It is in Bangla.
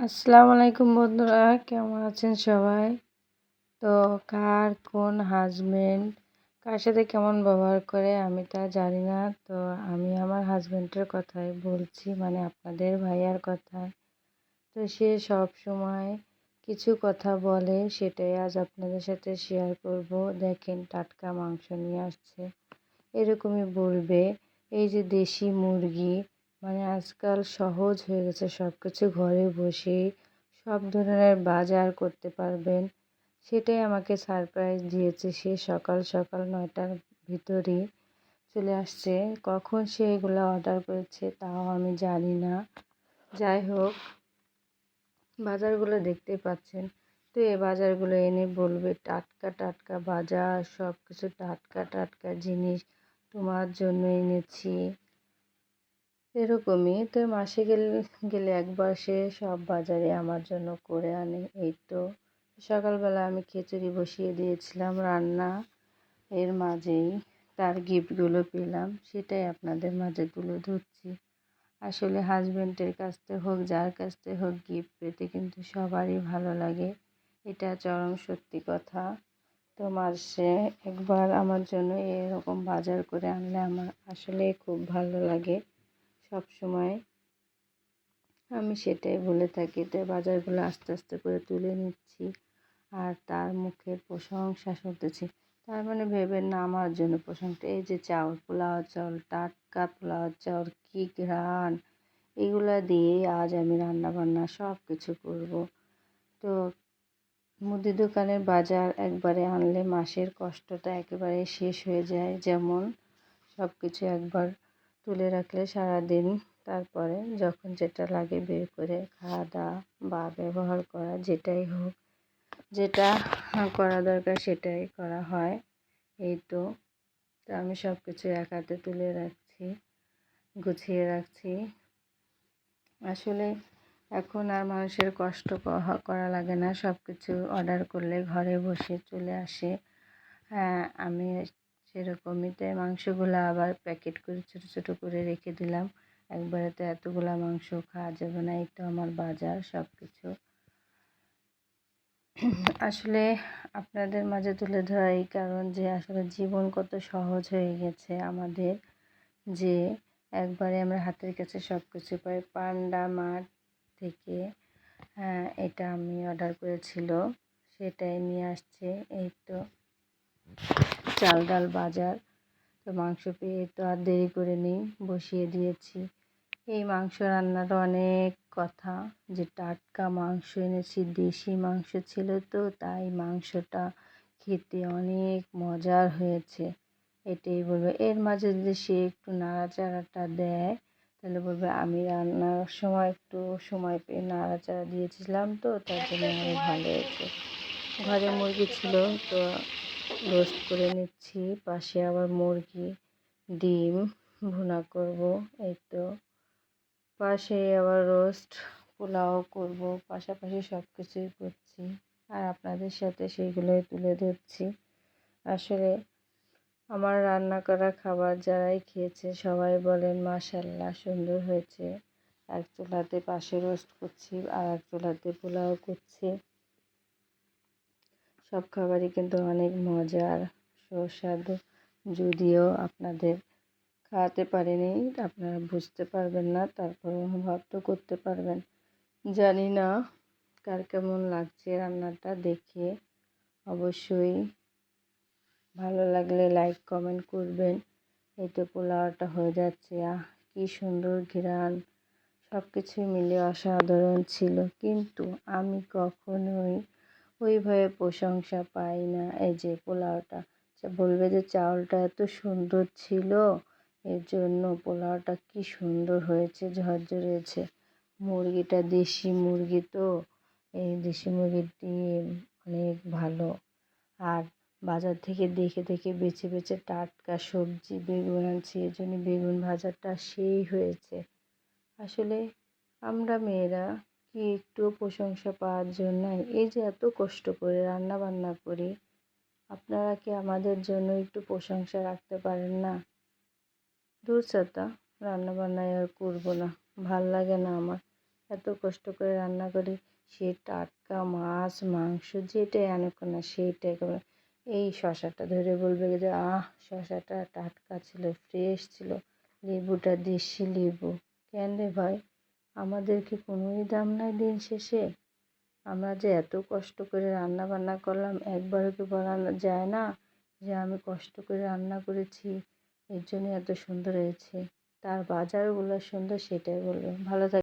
আসসালামু আলাইকুম বন্ধুরা, কেমন আছেন সবাই? তো কার কোন হাজবেন্ড কার সাথে কেমন ব্যবহার করে আমি তা জানি না। তো আমি আমার হাজবেন্ডের কথাই বলছি, মানে আপনাদের ভাইয়ার কথা। তো সে সব সময় কিছু কথা বলে, সেটাই আজ আপনাদের সাথে শেয়ার করব। দেখেন, টাটকা মাংস নিয়ে আসছে, এরকমই বলবে। এই যে দেশি মুরগি, মানে আজকাল সহজ হয়ে গেছে সব কিছু, ঘরে বসেই সব ধরনের বাজার করতে পারবেন। সেটাই আমাকে সারপ্রাইজ দিয়েছে। সে সকাল সকাল 9টার ভিতরেই চলে আসছে। কখন সে এগুলো অর্ডার করেছে তাও আমি জানি না। যাই হোক, বাজারগুলো দেখতেই পাচ্ছেন। তো এই বাজারগুলো এনে বলবে টাটকা টাটকা বাজার, সব কিছু টাটকা টাটকা জিনিস তোমার জন্য এনেছি, এরকমই। তো মাসে গেলে গেলে একবার সে সব বাজারে আমার জন্য করে আনে। এই তো সকালবেলা আমি খিচুড়ি বসিয়ে দিয়েছিলাম রান্না, এর মাঝেই তার গিফটগুলো পেলাম, সেটাই আপনাদের মাঝে তুলে ধরছি। আসলে হাজব্যান্ডের কাছ থেকে হোক, যার কাছ থেকে হোক, গিফট পেতে কিন্তু সবারই ভালো লাগে, এটা চরম সত্যি কথা। তো মাসে একবার আমার জন্য এরকম বাজার করে আনলে আমার আসলে খুব ভালো লাগে। সব সময় আমি সেটাই বলে থাকি। তো বাজারগুলো আস্তে আস্তে করে তুলে নিচ্ছি, আর তার মুখের প্রশংসা শুনতেছি। তার মানে ভেবেন না আমার জন্য প্রশংসা। এই যে চাউল, পোলাও চাউল, টাটকা পোলাও চাউল, কী ঘ্রাণ! এগুলা দিয়েই আজ আমি রান্না বান্না সব কিছু করব। তো মুদি দোকানের বাজার একবারে আনলে মাসের কষ্টটা একেবারে শেষ হয়ে যায়। যেমন সব কিছু একবার তুলে রাখলে সারাদিন, তারপরে যখন যেটা লাগে বের করে খাওয়া দাওয়া বা ব্যবহার করা, যেটাই হোক, যেটা করা দরকার সেটাই করা হয়। এই তো। তো আমি সব কিছু এক হাতে তুলে রাখছি, গুছিয়ে রাখছি। আসলে এখন আর মানুষের কষ্ট করা লাগে না, সব কিছু অর্ডার করলে ঘরে বসে চলে আসে। হ্যাঁ, আমি সেরকমই। তাই মাংসগুলো আবার প্যাকেট করে ছোটো ছোটো করে রেখে দিলাম। একবারে তো এতগুলা মাংস খাওয়া যাবে না। এই তো আমার বাজার সব কিছু। আসলে আপনাদের মাঝে তুলে ধরা এই কারণ যে আসলে জীবন কত সহজ হয়ে গেছে আমাদের, যে একবারে আমরা হাতের কাছে সব কিছু পাই। পান্ডা মার্ট থেকে এটা আমি অর্ডার করেছিল, সেটাই নিয়ে আসছে। এই তো চাল ডাল বাজার। তো মাংস পেয়ে তো আর দেরি করে নেই, বসিয়ে দিয়েছি। এই মাংস রান্নার অনেক কথা, যে টাটকা মাংস এনেছি, দেশি মাংস ছিল, তো তাই মাংসটা খেতে অনেক মজার হয়েছে, এটাই বলবে। এর মাঝে যদি সে একটু নাড়াচাড়াটা দেয় তাহলে বলবে আমি রান্নার সময় একটু সময় পেয়ে নাড়াচাড়া দিয়েছিলাম, তো তার জন্য আরও ভালো হয়েছে। ঘরে মুরগি ছিল, তো রোস্ট করে নিচ্ছি। পাশে আবার মুরগি, ডিম ভুনা করব। এই তো পাশে আবার রোস্ট, পোলাও করব, পাশাপাশি সব কিছুই করছি, আর আপনাদের সাথে সেইগুলোই তুলে ধরছি। আসলে আমার রান্না করা খাবার যারাই খেয়েছে সবাই বলেন মাশাআল্লাহ, সুন্দর হয়েছে। এক চুলাতে পাশে রোস্ট করছি, আর এক চুলাতে পোলাও করছি। সব খাবারই কিন্তু অনেক মজার, সুস্বাদু। যদিও আপনাদের খাওয়াতে পারিনি, আপনারা বুঝতে পারবেন না, তারপর অনুভব তো করতে পারবেন। জানি না কার কেমন লাগছে রান্নাটা দেখে। অবশ্যই ভালো লাগলে লাইক কমেন্ট করবেন। এই তো পোলাওটা হয়ে যাচ্ছে, কি সুন্দর ঘ্রাণ! সব কিছুই মিলে অসাধারণ ছিল, কিন্তু আমি কখনোই ওইভাবে প্রশংসা পাই না। এই যে পোলাওটা বলবে যে চাউলটা এত সুন্দর ছিল, এর জন্য পোলাওটা কি সুন্দর হয়েছে, ঝরঝরে হয়েছে। মুরগিটা দেশি মুরগি, তো এই দেশি মুরগির ডিম অনেক ভালো। আর বাজার থেকে দেখে দেখে বেছে বেছে টাটকা সবজি বেগুন আনছি, এই জন্য বেগুন ভাজাটা সেই হয়েছে। আসলে আমরা মেয়েরা কি একটু প্রশংসা পাওয়ার জন্য এই যে এত কষ্ট করে রান্না বান্না করি, আপনারা কি আমাদের জন্য একটু প্রশংসা রাখতে পারেন না? দূর ছাতা, রান্না বান্না আর করবো না, ভাল লাগে না আমার। এত কষ্ট করে রান্না করি, সে টাটকা মাছ মাংস যেটাই আনুক না সেইটাই একেবারে এই শসাটা ধরে বলবে যে শসাটা টাটকা ছিল, ফ্রেশ ছিল, লেবুটা দেশি লেবু। কেন রে ভাই, আমাদের কি কোনোই দাম নাই দিন শেষে? আমরা যে এত কষ্ট করে রান্না বান্না করলাম, একবারও কি বলা যায় না যে আমি কষ্ট করে রান্না করেছি, এর জন্য এত সুন্দর হয়েছে? তার বাজারগুলো সুন্দর সেটাই বলবে। ভালো থাক।